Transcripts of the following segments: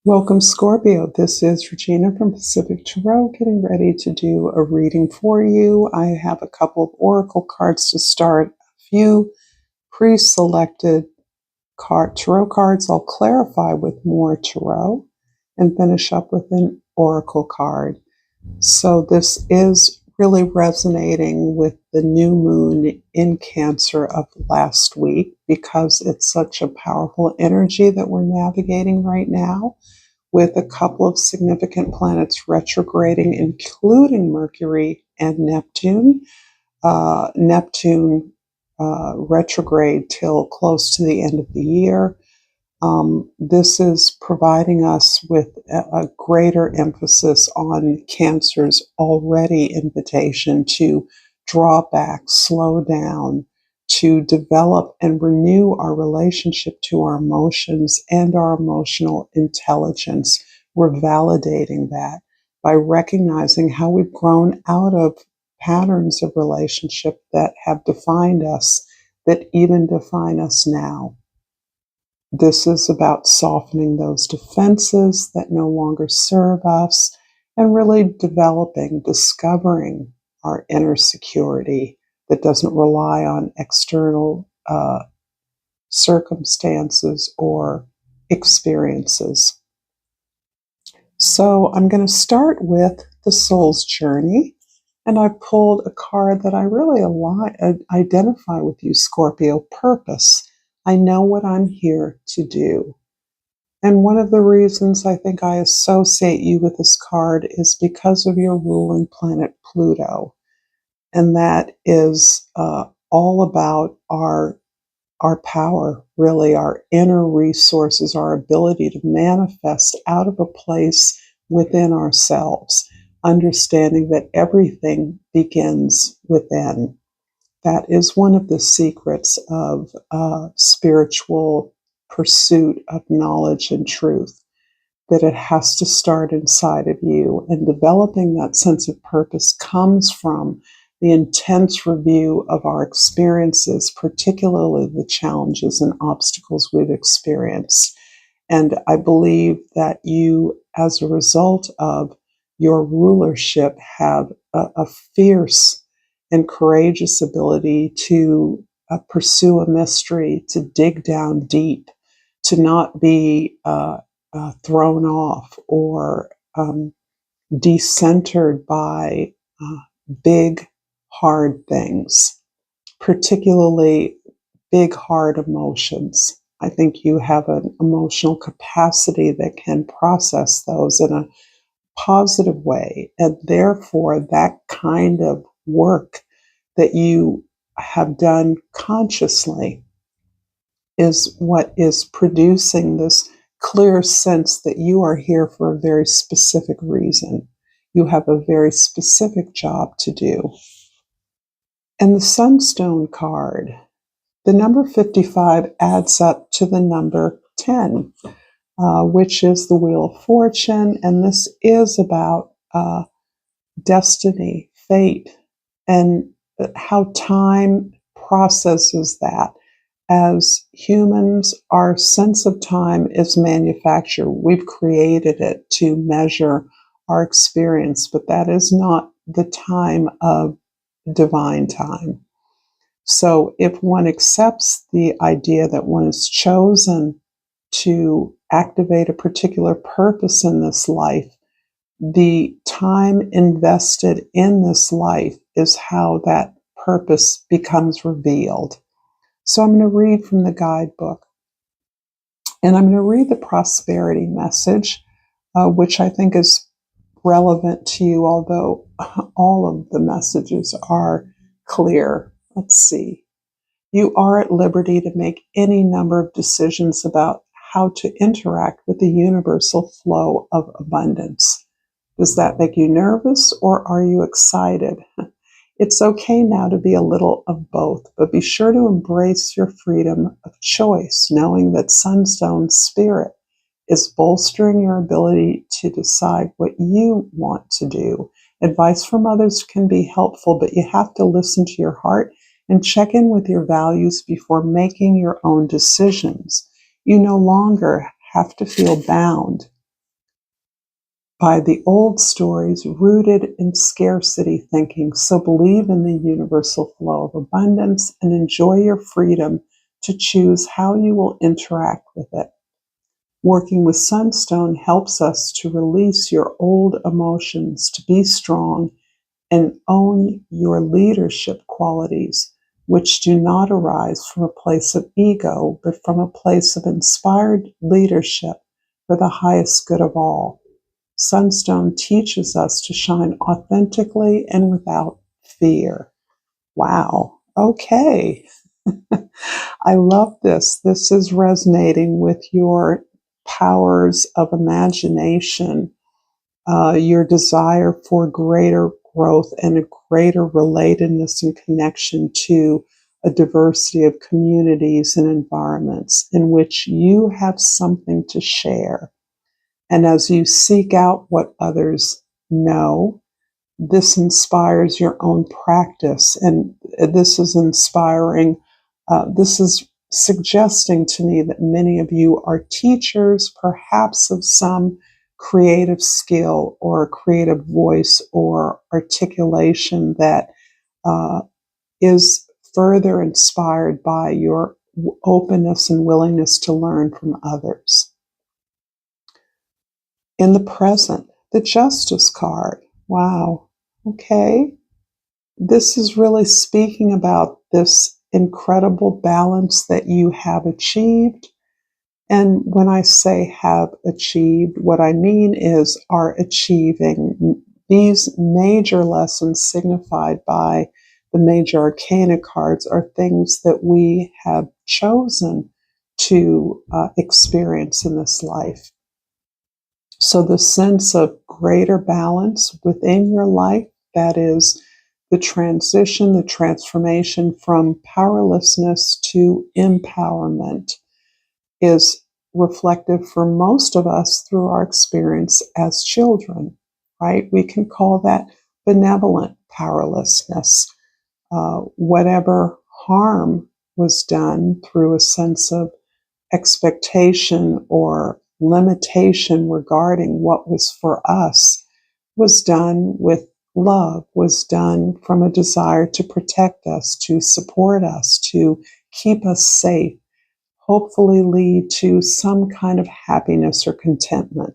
Welcome, Scorpio. This is Regina from Pacific Tarot, getting ready to do a reading for you. I have a couple of oracle cards to start, a few pre-selected tarot cards. I'll clarify with more tarot and finish up with an oracle card. So this is really resonating with the new moon in Cancer of last week because it's such a powerful energy that we're navigating right now, with a couple of significant planets retrograding, including Mercury and Neptune. Neptune retrograde till close to the end of the year. This is providing us with a greater emphasis on Cancer's already invitation to draw back, slow down, to develop and renew our relationship to our emotions and our emotional intelligence. We're validating that by recognizing how we've grown out of patterns of relationship that have defined us, that even define us now. This is about softening those defenses that no longer serve us and really developing, discovering our inner security that doesn't rely on external circumstances or experiences. So I'm going to start with the soul's journey. And I pulled a card that I really identify with you, Scorpio: purpose. I know what I'm here to do. And one of the reasons I think I associate you with this card is because of your ruling planet, Pluto. And that is all about our power, really, our inner resources, our ability to manifest out of a place within ourselves, understanding that everything begins within. That is one of the secrets of spiritual pursuit of knowledge and truth, that it has to start inside of you. And developing that sense of purpose comes from the intense review of our experiences, particularly the challenges and obstacles we've experienced. And I believe that you, as a result of your rulership, have a fierce and courageous ability to pursue a mystery, to dig down deep, to not be thrown off or decentered by big, hard things, particularly big, hard emotions. I think you have an emotional capacity that can process those in a positive way. And therefore, that kind of work that you have done consciously is what is producing this clear sense that you are here for a very specific reason. You have a very specific job to do. And the Sunstone card, the number 55 adds up to the number 10, which is the Wheel of Fortune. And this is about destiny, fate, and how time processes that. As humans, our sense of time is manufactured. We've created it to measure our experience, but that is not the time of divine time. So if one accepts the idea that one is chosen to activate a particular purpose in this life, the time invested in this life is how that purpose becomes revealed. So I'm going to read from the guidebook. And I'm going to read the prosperity message, which I think is relevant to you, although all of the messages are clear. Let's see. You are at liberty to make any number of decisions about how to interact with the universal flow of abundance. Does that make you nervous, or are you excited? It's okay now to be a little of both, but be sure to embrace your freedom of choice, knowing that Sunstone Spirit is bolstering your ability to decide what you want to do. Advice from others can be helpful, but you have to listen to your heart and check in with your values before making your own decisions. You no longer have to feel bound by the old stories rooted in scarcity thinking. So believe in the universal flow of abundance and enjoy your freedom to choose how you will interact with it. Working with Sunstone helps us to release your old emotions, to be strong and own your leadership qualities, which do not arise from a place of ego, but from a place of inspired leadership for the highest good of all. Sunstone teaches us to shine authentically and without fear. Wow. Okay. I love this. This is resonating with your powers of imagination, your desire for greater growth and a greater relatedness and connection to a diversity of communities and environments in which you have something to share. And as you seek out what others know, this inspires your own practice. And this is inspiring. This is suggesting to me that many of you are teachers, perhaps of some creative skill or creative voice or articulation that is further inspired by your openness and willingness to learn from others. In the present, the Justice card. Wow. Okay. This is really speaking about this incredible balance that you have achieved. And when I say have achieved, what I mean is are achieving. These major lessons signified by the major arcana cards are things that we have chosen to experience in this life. So the sense of greater balance within your life, that is the transition, the transformation from powerlessness to empowerment, is reflective for most of us through our experience as children, right? We can call that benevolent powerlessness. Whatever harm was done through a sense of expectation or limitation regarding what was for us was done with love, was done from a desire to protect us, to support us, to keep us safe, hopefully lead to some kind of happiness or contentment.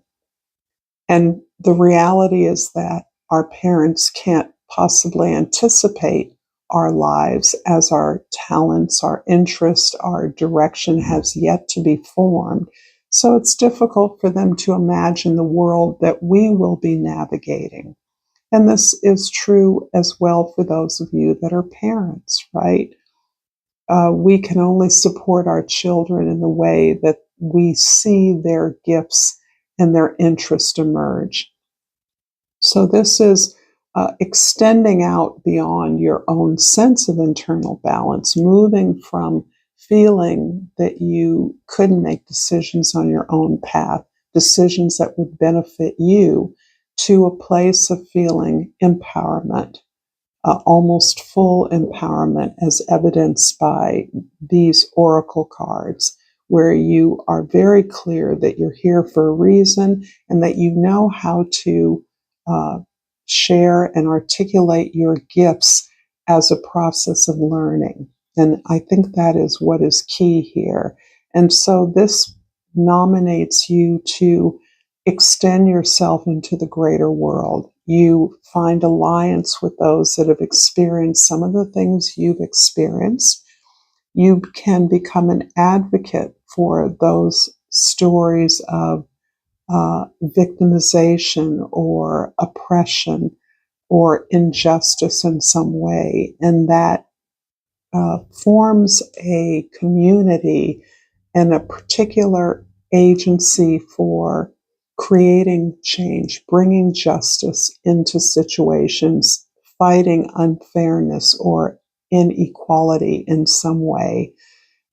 And the reality is that our parents can't possibly anticipate our lives as our talents, our interest, our direction has yet to be formed. So it's difficult for them to imagine the world that we will be navigating. And this is true as well for those of you that are parents, right? We can only support our children in the way that we see their gifts and their interest emerge. So this is extending out beyond your own sense of internal balance, moving from feeling that you couldn't make decisions on your own path, decisions that would benefit you, to a place of feeling empowerment, almost full empowerment, as evidenced by these oracle cards, where you are very clear that you're here for a reason and that you know how to uh, share and articulate your gifts as a process of learning. And I think that is what is key here. And so this nominates you to extend yourself into the greater world. You find alliance with those that have experienced some of the things you've experienced. You can become an advocate for those stories of victimization or oppression or injustice in some way. And that forms a community and a particular agency for creating change, bringing justice into situations, fighting unfairness or inequality in some way.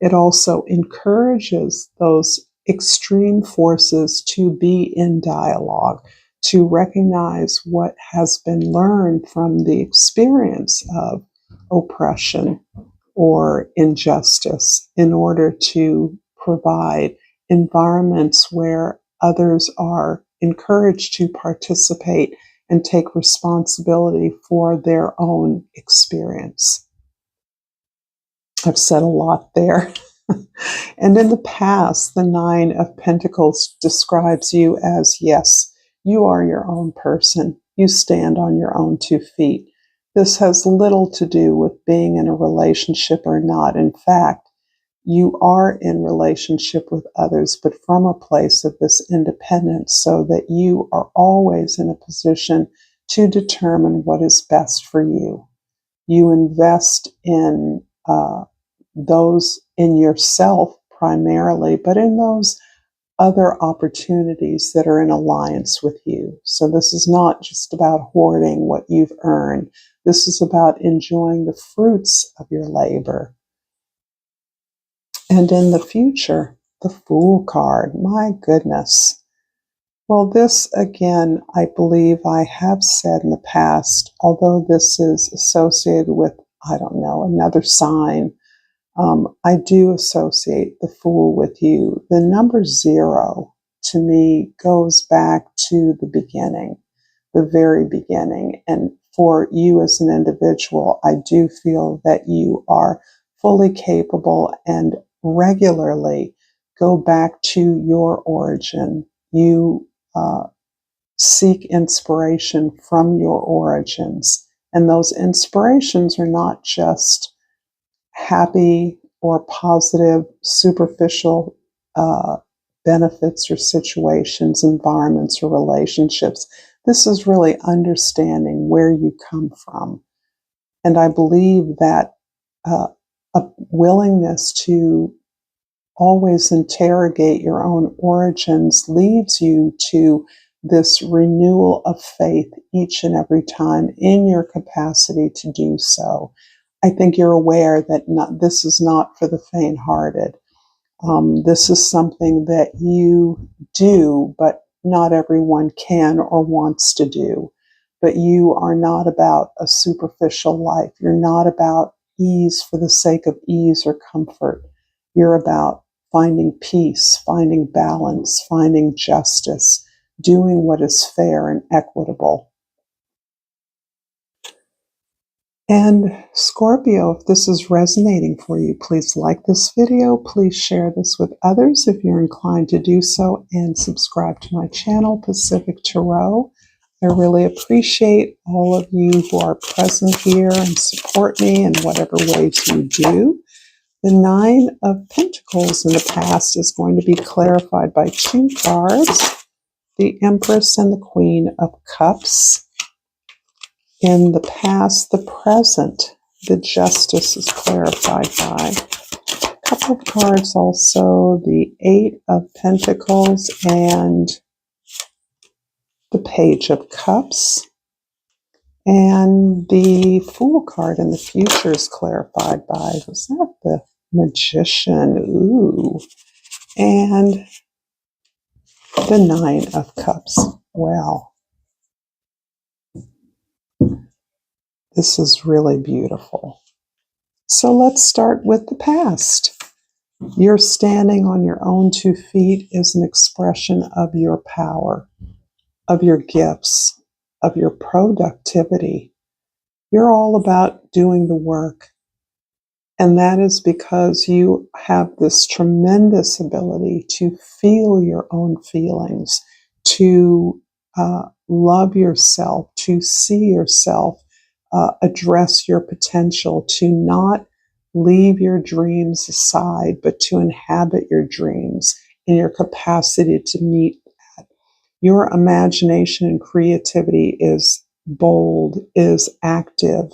It also encourages those extreme forces to be in dialogue, to recognize what has been learned from the experience of oppression or injustice in order to provide environments where others are encouraged to participate and take responsibility for their own experience. I've said a lot there. And in the past, the Nine of Pentacles describes you as, yes, you are your own person. You stand on your own 2 feet. This has little to do with being in a relationship or not. In fact, you are in relationship with others, but from a place of this independence, so that you are always in a position to determine what is best for you. You invest in those in yourself primarily, but in those other opportunities that are in alliance with you. So this is not just about hoarding what you've earned. This is about enjoying the fruits of your labor. And in the future, the Fool card, my goodness. Well, this again, I believe I have said in the past, although this is associated with, I don't know, another sign, I do associate the Fool with you. The number 0 to me goes back to the beginning, the very beginning. And for you as an individual, I do feel that you are fully capable and regularly go back to your origin. You seek inspiration from your origins. And those inspirations are not just happy or positive, superficial benefits or situations, environments, or relationships. This is really understanding where you come from. And I believe that a willingness to always interrogate your own origins leads you to this renewal of faith each and every time in your capacity to do so. I think you're aware that this is not for the faint-hearted. This is something that you do, but not everyone can or wants to do. But you are not about a superficial life. You're not about ease for the sake of ease or comfort. You're about finding peace, finding balance, finding justice, doing what is fair and equitable. And Scorpio, if this is resonating for you, please like this video. Please share this with others if you're inclined to do so, and subscribe to my channel, Pacific Tarot. I really appreciate all of you who are present here and support me in whatever ways you do. The Nine of Pentacles in the past is going to be clarified by 2 cards, the Empress and the Queen of Cups. In the past, the present, the Justice is clarified by a couple of cards also, the 8 of Pentacles and the Page of Cups. And the Fool card in the future is clarified by, was that the Magician? Ooh. And the 9 of Cups. Wow. This is really beautiful. So let's start with the past. Your standing on your own 2 feet is an expression of your power, of your gifts, of your productivity. You're all about doing the work. And that is because you have this tremendous ability to feel your own feelings, to love yourself, to see yourself, address your potential, to not leave your dreams aside, but to inhabit your dreams in your capacity to meet that. Your imagination and creativity is bold, is active,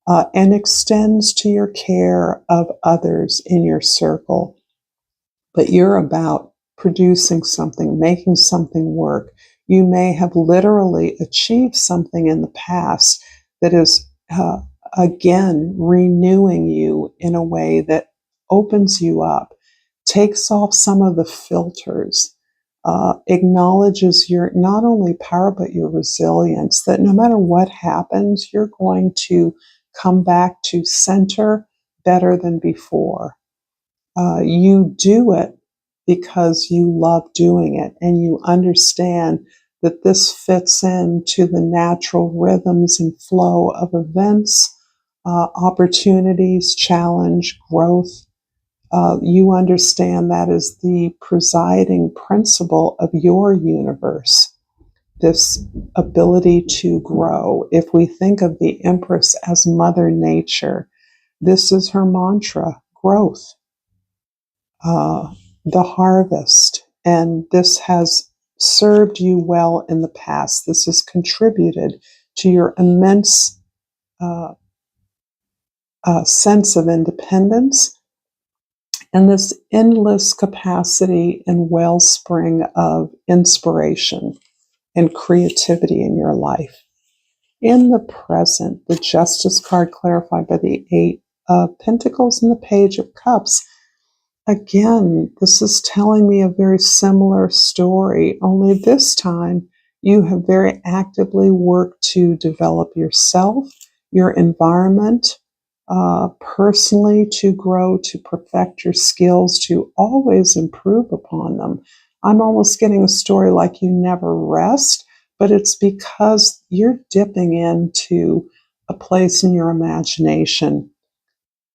and extends to your care of others in your circle. But you're about producing something, making something work. You may have literally achieved something in the past that is, again, renewing you in a way that opens you up, takes off some of the filters, acknowledges your not only power, but your resilience, that no matter what happens, you're going to come back to center better than before. You do it because you love doing it and you understand that this fits into the natural rhythms and flow of events, opportunities, challenge, growth. You understand that is the presiding principle of your universe, this ability to grow. If we think of the Empress as Mother Nature, this is her mantra: growth, the harvest. And this has served you well in the past. This has contributed to your immense uh, sense of independence and this endless capacity and wellspring of inspiration and creativity in your life. In the present, the Justice card clarified by the Eight of Pentacles and the Page of Cups. Again, this is telling me a very similar story, only this time you have very actively worked to develop yourself, your environment, personally to grow, to perfect your skills, to always improve upon them. I'm almost getting a story like you never rest, but it's because you're dipping into a place in your imagination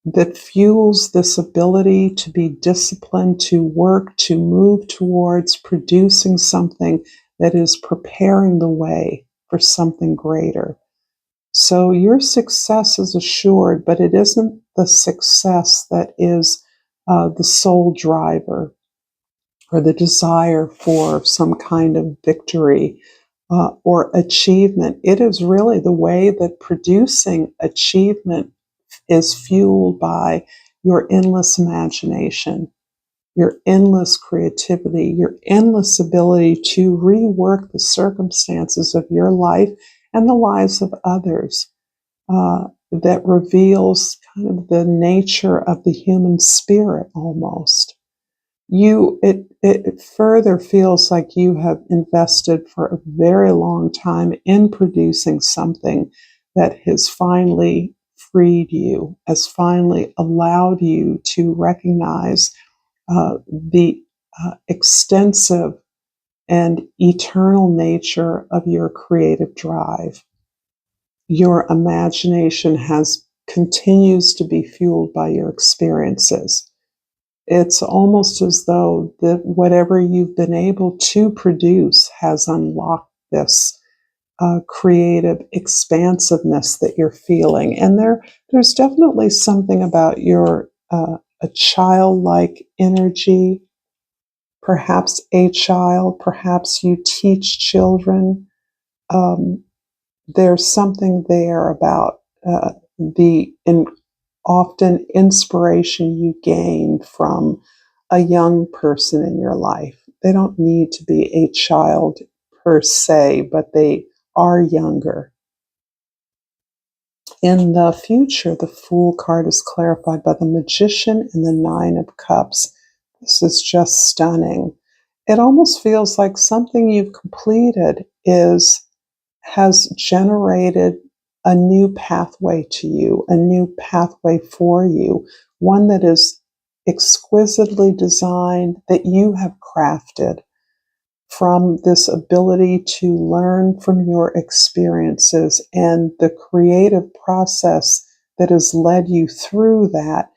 that fuels this ability to be disciplined, to work, to move towards producing something that is preparing the way for something greater. So your success is assured, but it isn't the success that is the sole driver or the desire for some kind of victory or achievement. It is really the way that producing achievement is fueled by your endless imagination, your endless creativity, your endless ability to rework the circumstances of your life and the lives of others. That reveals kind of the nature of the human spirit almost. It further feels like you have invested for a very long time in producing something that has finally freed you, has finally allowed you to recognize the extensive and eternal nature of your creative drive. Your imagination continues to be fueled by your experiences. It's almost as though that whatever you've been able to produce has unlocked this creative expansiveness that you're feeling. And there's definitely something about your a childlike energy, perhaps a child, perhaps you teach children. Um, there's something there about the often inspiration you gain from a young person in your life. They don't need to be a child per se, but they are younger. In the future, the Fool card is clarified by the Magician and the Nine of Cups. This is just stunning. It almost feels like something you've completed has generated a new pathway to you, a new pathway for you, one that is exquisitely designed, that you have crafted from this ability to learn from your experiences and the creative process that has led you through that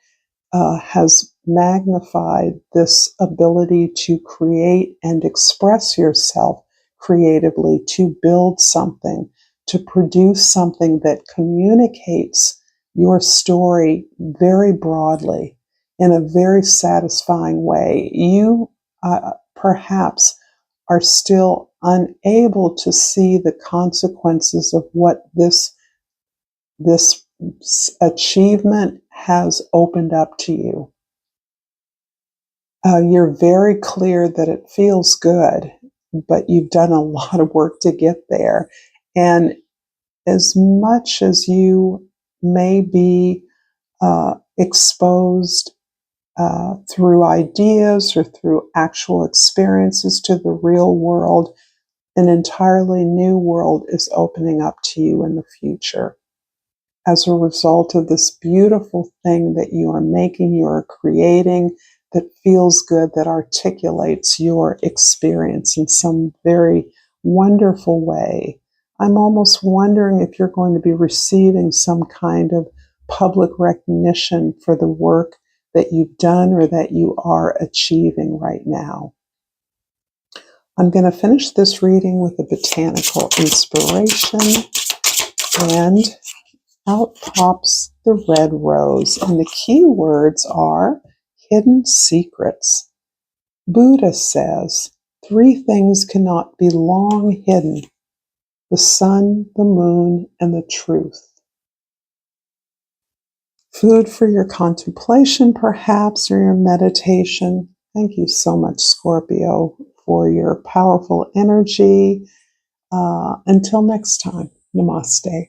has magnified this ability to create and express yourself creatively, to build something, to produce something that communicates your story very broadly in a very satisfying way. You perhaps are still unable to see the consequences of what this achievement has opened up to you. You're very clear that it feels good, but you've done a lot of work to get there. And as much as you may be exposed through ideas or through actual experiences to the real world, an entirely new world is opening up to you in the future. As a result of this beautiful thing that you are making, you are creating, that feels good, that articulates your experience in some very wonderful way. I'm almost wondering if you're going to be receiving some kind of public recognition for the work that you've done or that you are achieving right now. I'm going to finish this reading with a botanical inspiration, and out pops the red rose, and the key words are hidden secrets. Buddha says 3 things cannot be long hidden: the sun, the moon, and the truth. Food for your contemplation, perhaps, or your meditation. Thank you so much, Scorpio, for your powerful energy. Until next time, namaste.